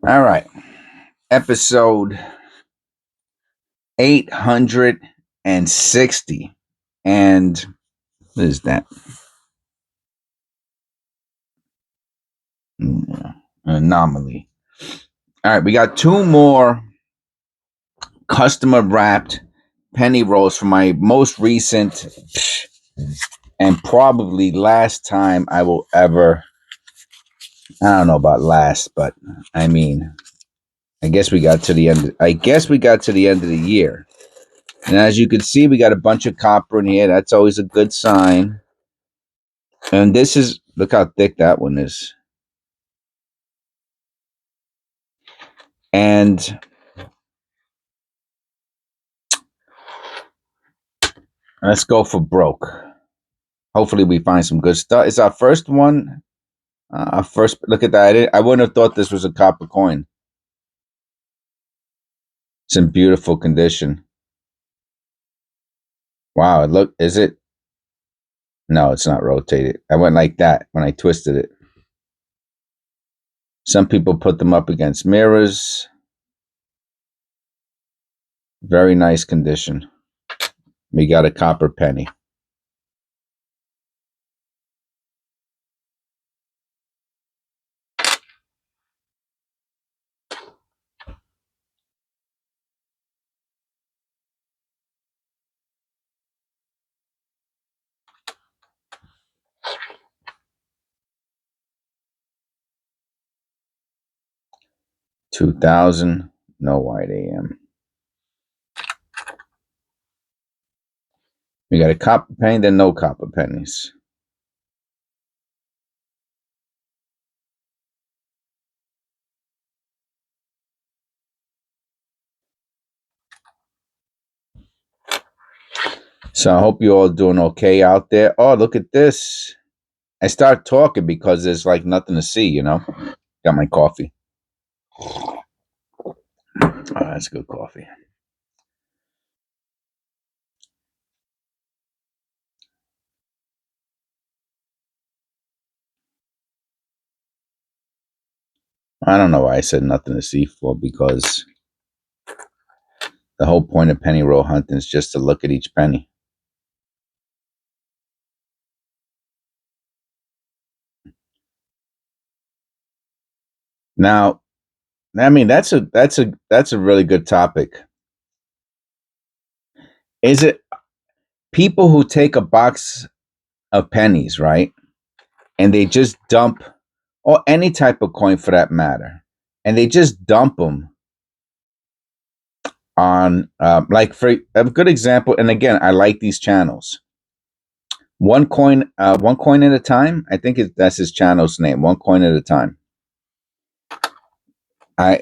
All right. Episode 860. And what is that? An anomaly. All right. We got two more customer wrapped penny rolls from my most recent and probably last time I will ever. I don't know about last, but I mean, I guess we got to the end. I guess we got to the end of the year. And as you can see, we got a bunch of copper in here. That's always a good sign. And this is, look how thick that one is. And let's go for broke. Hopefully we find some good stuff. It's our first one. Our first, look at that. I wouldn't have thought this was a copper coin. It's in beautiful condition. Wow, look, is it? No, it's not rotated. I went like that when I twisted it. Some people put them up against mirrors. Very nice condition. We got a copper penny. $2,000, no white AM. We got a copper penny, then no copper pennies. So I hope you're all doing okay out there. Oh, look at this. I start talking because there's like nothing to see, you know? Got my coffee. Oh, that's good coffee. I don't know why I said nothing to see for, because the whole point of penny roll hunting is just to look at each penny. Now, I mean, that's a really good topic. Is it people who take a box of pennies, right? And they just dump, or any type of coin for that matter, and they just dump them on, like, for a good example. And again, I like these channels. One coin at a time. I think that's his channel's name. One coin at a time. Yeah,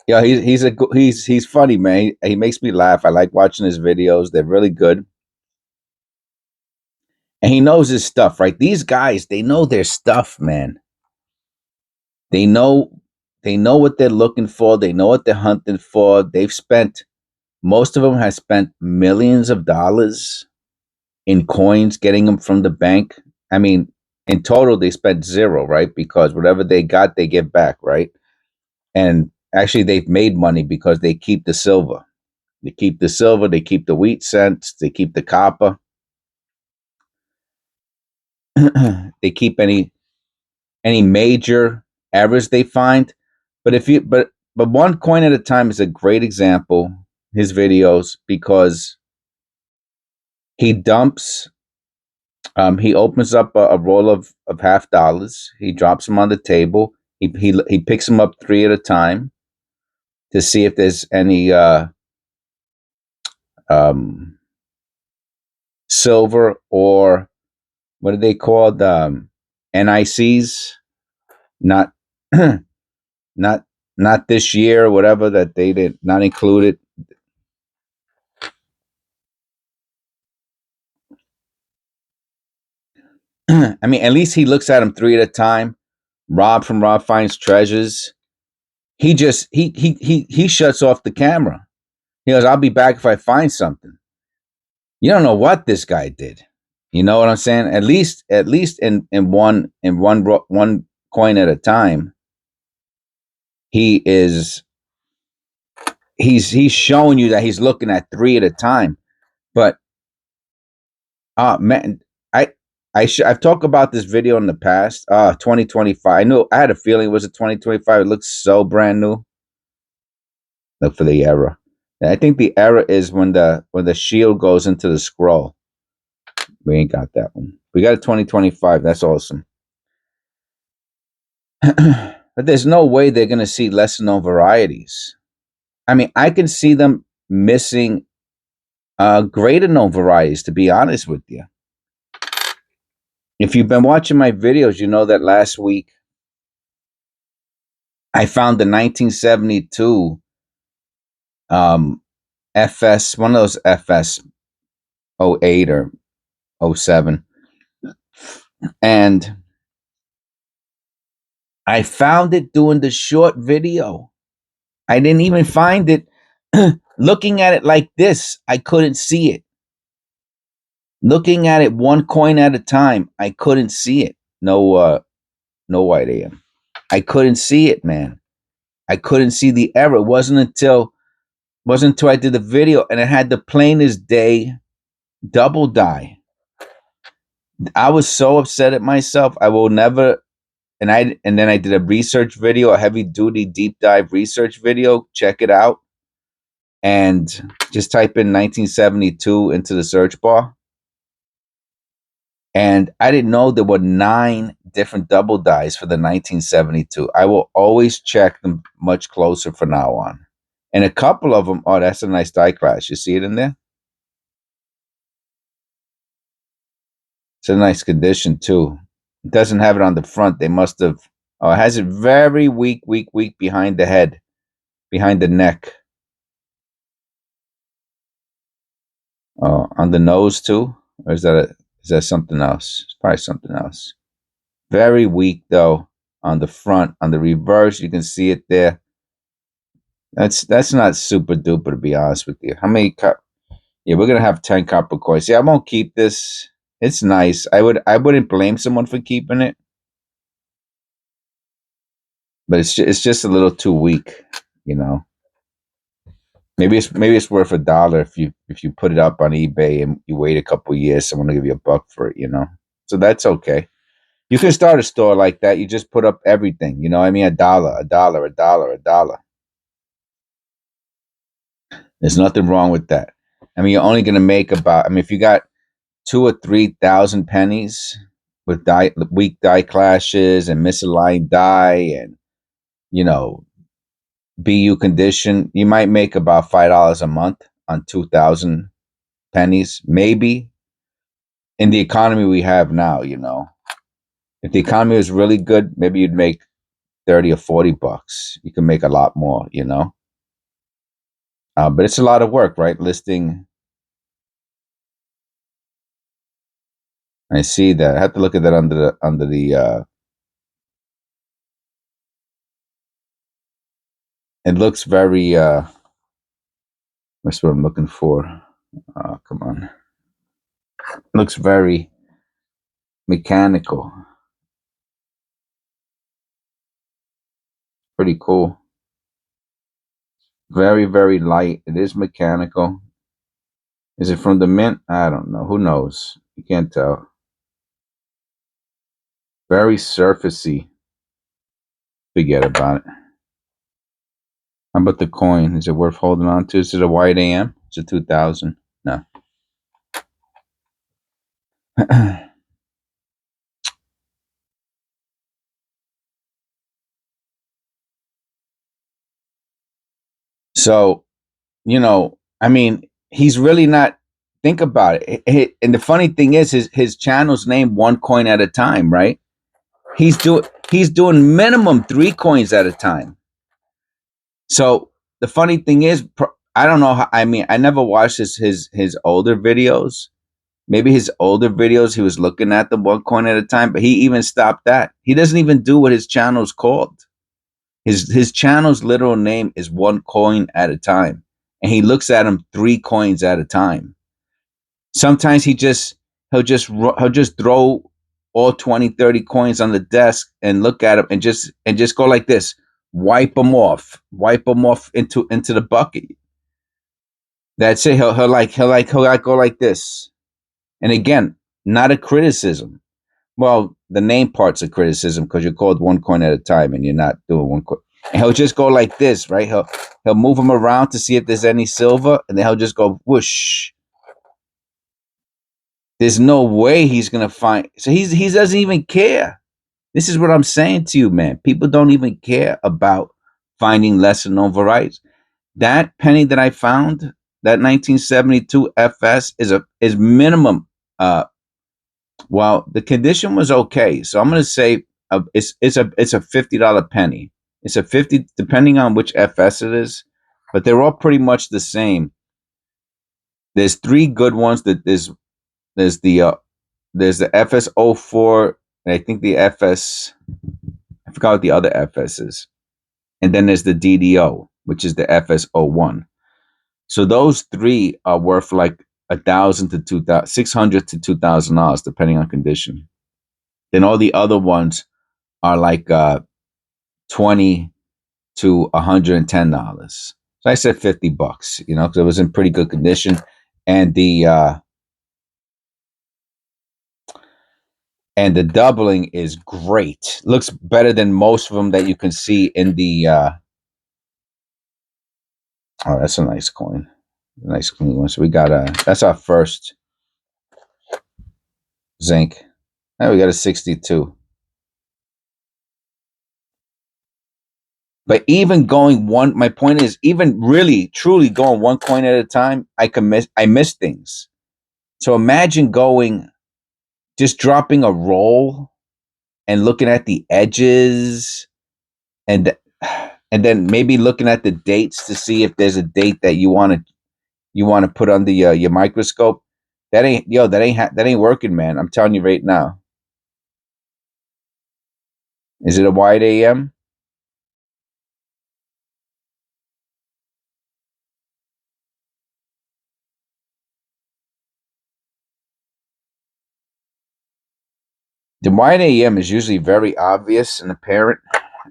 he's funny, man. He makes me laugh. I like watching his videos. They're really good. And he knows his stuff, right? These guys, they know their stuff, man. They know what they're looking for. They know what they're hunting for. Most of them have spent millions of dollars in coins, getting them from the bank. I mean, in total, they spent zero, right? Because whatever they got, they give back, right? And actually, they've made money because they keep the silver. They keep the silver. They keep the wheat cents. They keep the copper. They keep any major errors they find. But one coin at a time is a great example. His videos, because he dumps. He opens up a roll of $50. He drops them on the table. He picks them up three at a time to see if there's any silver, or what are they called? NICs, not not this year, whatever, that they did not include it. I mean, at least he looks at them three at a time. Rob from Rob Finds Treasures, he just he shuts off the camera. He goes, "I'll be back if I find something." You don't know what this guy did. You know what I'm saying? At least in one coin at a time, he's showing you that he's looking at 3 at a time. But man, I've talked about this video in the past. 2025. I knew I had a feeling it was a 2025. It looks so brand new. Look for the error. And I think the error is when the shield goes into the scroll. We ain't got that one. We got a 2025. That's awesome. But there's no way they're gonna see lesser known varieties. I mean, I can see them missing greater known varieties, to be honest with you. If you've been watching my videos, you know that last week I found the 1972 FS, one of those FS 08 or 07. And I found it doing the short video. I didn't even find it looking at it like this. I couldn't see it. Looking at it one coin at a time, I couldn't see it. No white AM. I couldn't see it, man. I couldn't see the error. It wasn't until I did the video and it had the plain as day double die. I was so upset at myself. I will never. And then I did a research video, a heavy duty deep dive research video. Check it out. And just type in 1972 into the search bar. And I didn't know there were 9 different double dies for the 1972. I will always check them much closer from now on. And a couple of them, oh, that's a nice die clash. You see it in there? It's a nice condition too. It doesn't have it on the front. They must have, oh, it has it very weak behind the head, behind the neck. Oh, on the nose too? Or is that something else? It's probably something else. Very weak though on the front. On the reverse, you can see it there. That's not super duper, to be honest with you. How many yeah, we're gonna have 10 copper coins. Yeah, I won't keep this. It's nice. I wouldn't blame someone for keeping it, but it's just a little too weak, you know. Maybe it's worth $1 if you put it up on eBay and you wait a couple years, someone will give you $1 for it, you know. So that's okay. You can start a store like that. You just put up everything, you know what I mean? $1, $1, $1, $1. There's nothing wrong with that. I mean, you're only gonna make about, I mean, if you got 2,000 or 3,000 pennies with weak die clashes and misaligned die and, you know, BU condition, you might make about $5 a month on 2,000 pennies, maybe. In the economy we have now, you know, if the economy was really good, maybe you'd make 30 or $40. You can make a lot more, you know. But it's a lot of work, right? Listing. I see that. I have to look at that under the. It looks very. That's what I'm looking for. Come on. It looks very mechanical. Pretty cool. Very, very light. It is mechanical. Is it from the mint? I don't know. Who knows? You can't tell. Very surfacey. Forget about it. How about the coin? Is it worth holding on to? Is it a white AM? Is it 2000? No. So, you know, I mean, he's really not. Think about it. And the funny thing is, his channel's named One Coin at a Time, right? He's doing minimum 3 coins at a time. So the funny thing is, I don't know how. I mean, I never watched his older videos. Maybe his older videos, he was looking at them 1 coin at a time, but he even stopped that. He doesn't even do what his channel's called. His channel's literal name is One Coin at a Time, and he looks at them 3 coins at a time. Sometimes he'll just throw all 20, 30 coins on the desk and look at them and just go like this, wipe them off into the bucket. That's it. He'll go like this. And again, not a criticism. Well, the name part's a criticism because you're called one coin at a time and you're not doing one coin. And he'll just go like this, right? He'll move them around to see if there's any silver, and then he'll just go whoosh. There's no way he's gonna find. So he doesn't even care. This is what I'm saying to you, man. People don't even care about finding lesser known varieties. That penny that I found, that 1972 FS, is minimum. Well, the condition was okay, so I'm gonna say it's a $50 penny. It's a 50 depending on which FS it is, but they're all pretty much the same. There's three good ones. That there's the FS04, and I think the FS. I forgot what the other FS is, and then there's the DDO, which is the FS01. So those three are worth like $1,000 to $600 to $2,000 depending on condition. Then all the other ones are like 20 to $110. So I said $50, because it was in pretty good condition, and the doubling is great. Looks better than most of them that you can see in the. Oh, that's a nice coin, nice clean one. So we got that's our first zinc. Now we got a 62. But even going one, my point is, even really truly going one coin at a time, I miss things. So imagine just dropping a roll and looking at the edges, and then maybe looking at the dates to see if there's a date that you want to put on the your microscope. That ain't working, man. I'm telling you right now. Is it a wide AM? The wide AM is usually very obvious and apparent.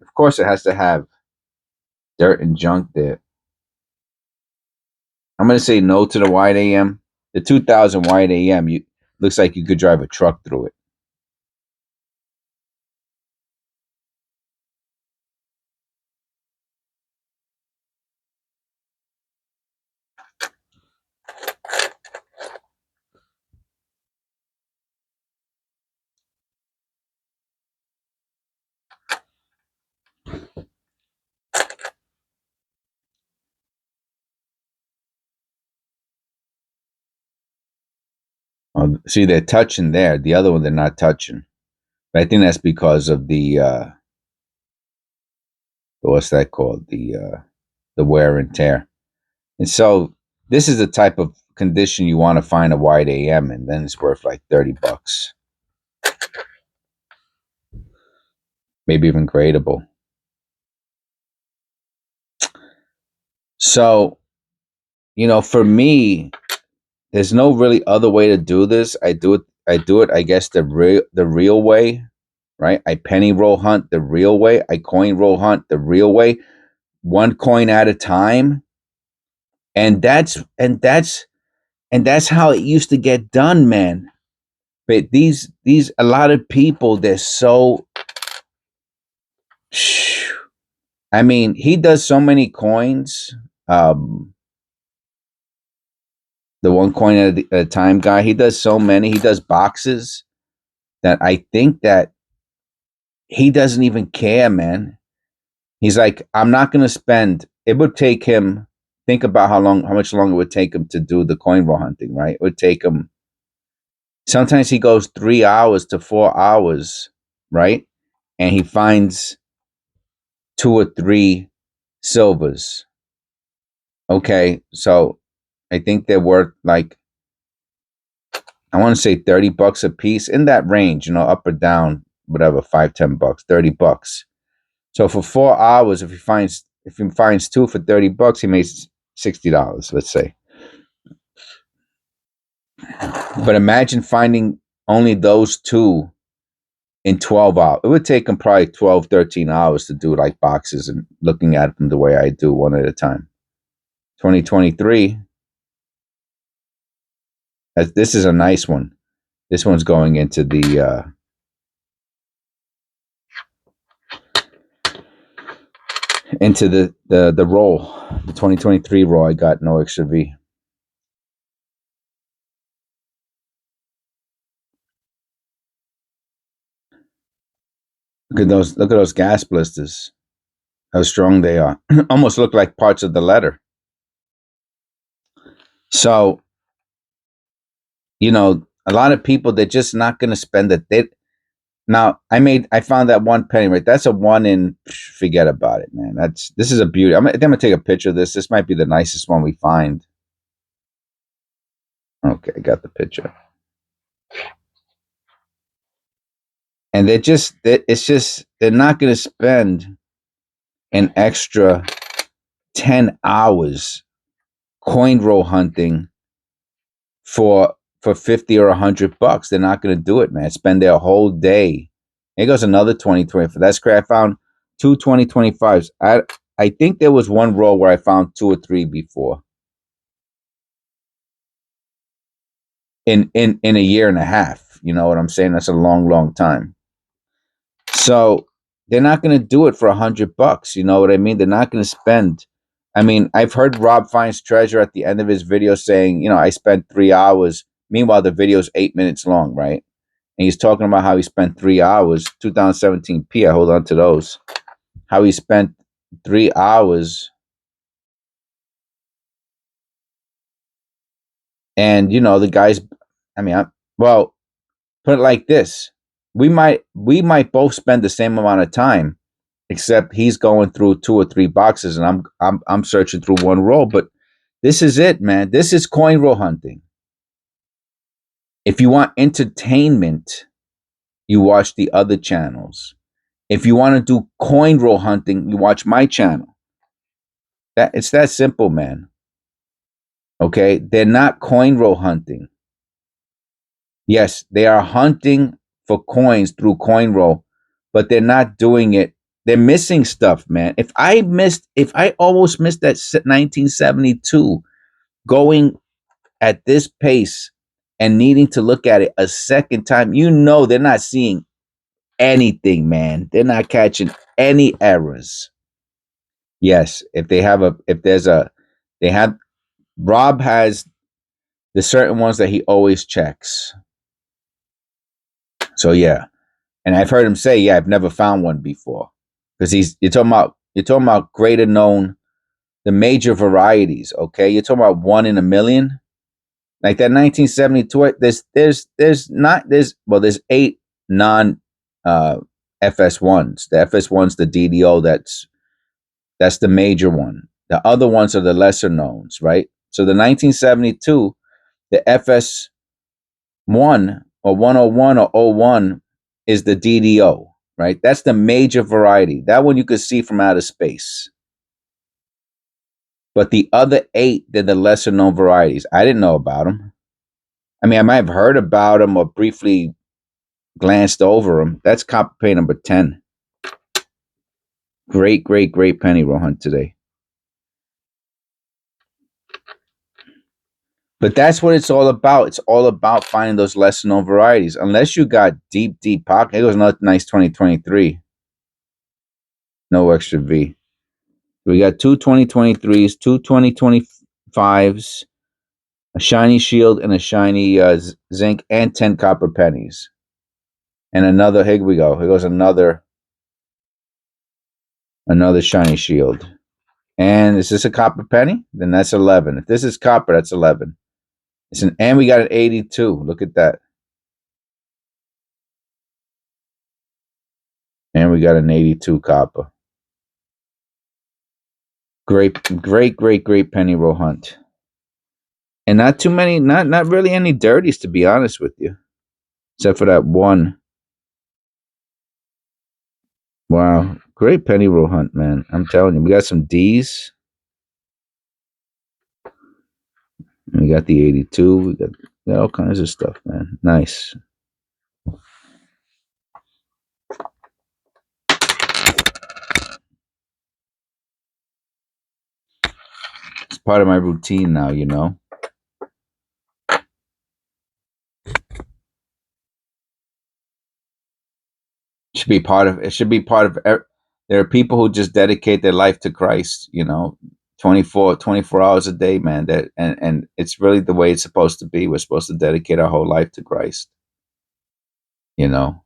Of course, it has to have dirt and junk there. I'm gonna say no to the wide AM. The 2000 wide AM, looks like you could drive a truck through it. See, they're touching there. The other one, they're not touching. But I think that's because of the what's that called? The wear and tear. And so this is the type of condition you want to find a wide AM, and then it's worth like $30, maybe even gradable. So, for me, there's no really other way to do this. I do it. I guess the real way, right? I penny roll hunt the real way. I coin roll hunt the real way, one coin at a time, and that's how it used to get done, man. But these a lot of people, they're so. I mean, he does so many coins. The one coin at a time guy, he does so many. He does boxes that I think that he doesn't even care, man. He's like, I'm not going to spend. It would take him. Think about how much longer it would take him to do the coin roll hunting, right? It would take him. Sometimes he goes 3 hours to 4 hours, right? And he finds 2 or 3 silvers. Okay, so I think they're worth like, I want to say $30 a piece, in that range, up or down, whatever, $5, $10, $30. So for 4 hours, if he finds 2 for $30, he makes $60, let's say. But imagine finding only those 2 in 12 hours. It would take him probably 12, 13 hours to do like boxes and looking at them the way I do one at a time. 2023. This is a nice one. This one's going into the roll. The 2023 roll. I got no extra V. Look at those gas blisters. How strong they are. Almost look like parts of the letter. So, a lot of people, they're just not going to spend it. Now, I found that one penny, right? That's a one in, forget about it, man. This is a beauty. I'm going to take a picture of this. This might be the nicest one we find. Okay, I got the picture. And they're not going to spend an extra 10 hours coin roll hunting for 50 or $100. They're not going to do it, man. Spend their whole day. Here goes another 2024. That's great. I found two 2025s. I think there was one roll where I found 2 or 3 before. In a year and a half. You know what I'm saying? That's a long, long time. So they're not going to do it for $100. You know what I mean? They're not going to spend. I mean, I've heard Rob finds treasure at the end of his video saying, I spent 3 hours. Meanwhile, the video's 8 minutes long, right? And he's talking about how he spent 3 hours, 2017p. I hold on to those. How he spent 3 hours. And, the guys, well, put it like this. We might both spend the same amount of time, except he's going through 2 or 3 boxes and I'm searching through one roll. But this is it, man. This is coin roll hunting. If you want entertainment, you watch the other channels. If you want to do coin roll hunting, you watch my channel. It's that simple, man. Okay? They're not coin roll hunting. Yes, they are hunting for coins through coin roll, but they're not doing it. They're missing stuff, man. If I almost missed that 1972 going at this pace and needing to look at it a second time, they're not seeing anything, man. They're not catching any errors. Yes, Rob has the certain ones that he always checks. So yeah. And I've heard him say, yeah, I've never found one before. Because you're talking about greater known, the major varieties, okay? You're talking about 1 in a million. Like that 1972, there's 8 non FS1s. The FS1's the DDO, that's the major one. The other ones are the lesser knowns, right? So the 1972, the FS1 or 101 or O1 is the DDO, right? That's the major variety. That one you could see from outer space. But the other 8, they're the lesser known varieties. I didn't know about them. I mean, I might have heard about them or briefly glanced over them. That's copper pay number 10. Great, great, great penny roll hunt today. But that's what it's all about. It's all about finding those lesser known varieties. Unless you got deep, deep pocket. It was another nice 2023. No extra V. We got 2 2023s, 2 2025s, a shiny shield and a shiny zinc, and 10 copper pennies. And another, here we go. Here goes another shiny shield. And is this a copper penny? Then that's 11. If this is copper, that's 11. And we got an 82. Look at that. And we got an 82 copper. Great, great, great, great penny roll hunt. And not too many, not really any dirties, to be honest with you. Except for that one. Wow. Great penny roll hunt, man. I'm telling you. We got some D's. We got the 82. We got all kinds of stuff, man. Nice. part of my routine now, you know. Should be part of it. Should be part of. There are people who just dedicate their life to Christ, you know, 24 hours a day, man. That and it's really the way it's supposed to be. We're supposed to dedicate our whole life to Christ, you know.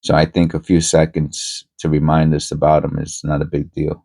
So I think a few seconds to remind us about him is not a big deal.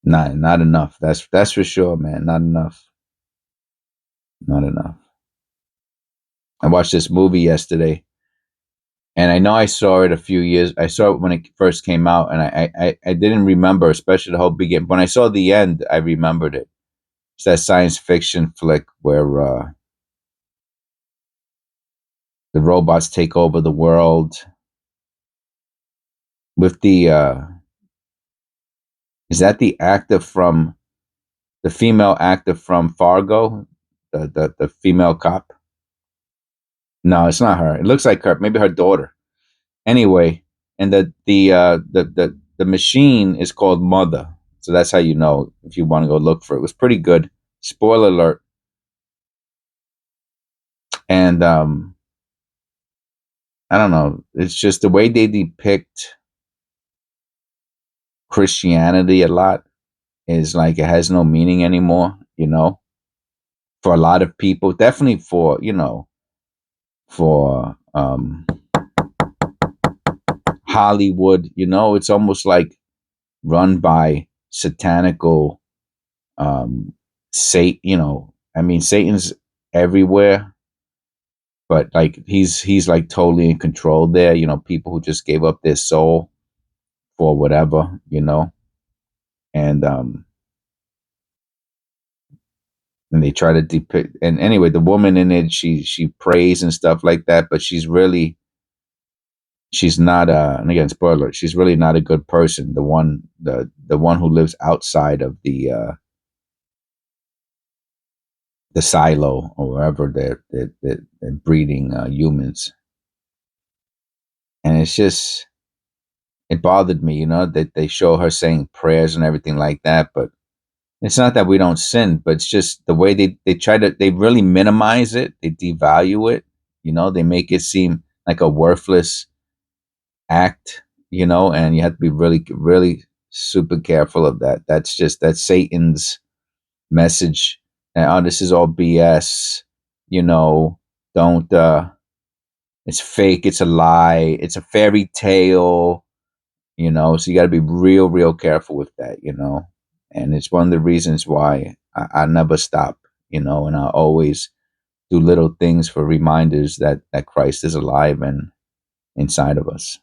Not enough. That's for sure, man. Not enough. Not enough. I watched this movie yesterday, and I know I saw it a few years. I saw it when it first came out, and I didn't remember, especially the whole beginning. When I saw the end, I remembered it. It's that science fiction flick where the robots take over the world with the. Is that the actor from the female actor from Fargo, the female cop? No, it's not her. It looks like her. Maybe her daughter. Anyway, and the machine is called Mother. So that's how you know if you want to go look for it. It was pretty good. Spoiler alert. And I don't know. It's just the way they depict Christianity a lot is like it has no meaning anymore, you know, for a lot of people. Definitely for, you know, for Hollywood, you know, it's almost like run by satanical you know, I mean Satan's everywhere, but like he's like totally in control there, you know, people who just gave up their soul for whatever, you know. And and they try to depict, and anyway, the woman in it, she prays and stuff like that, but she's not and again, spoiler alert, she's really not a good person, the one who lives outside of the silo or wherever they're breeding humans. And it's just, it bothered me, you know, that they show her saying prayers and everything like that. But it's not that we don't sin, but it's just the way they try to, they really minimize it. They devalue it, you know, they make it seem like a worthless act, you know, and you have to be really, really super careful of that. That's Satan's message. And, oh, this is all BS, you know, don't, it's fake, it's a lie, it's a fairy tale, you know, so you got to be real, real careful with that, you know. And it's one of the reasons why I never stop, you know, and I always do little things for reminders that Christ is alive and inside of us.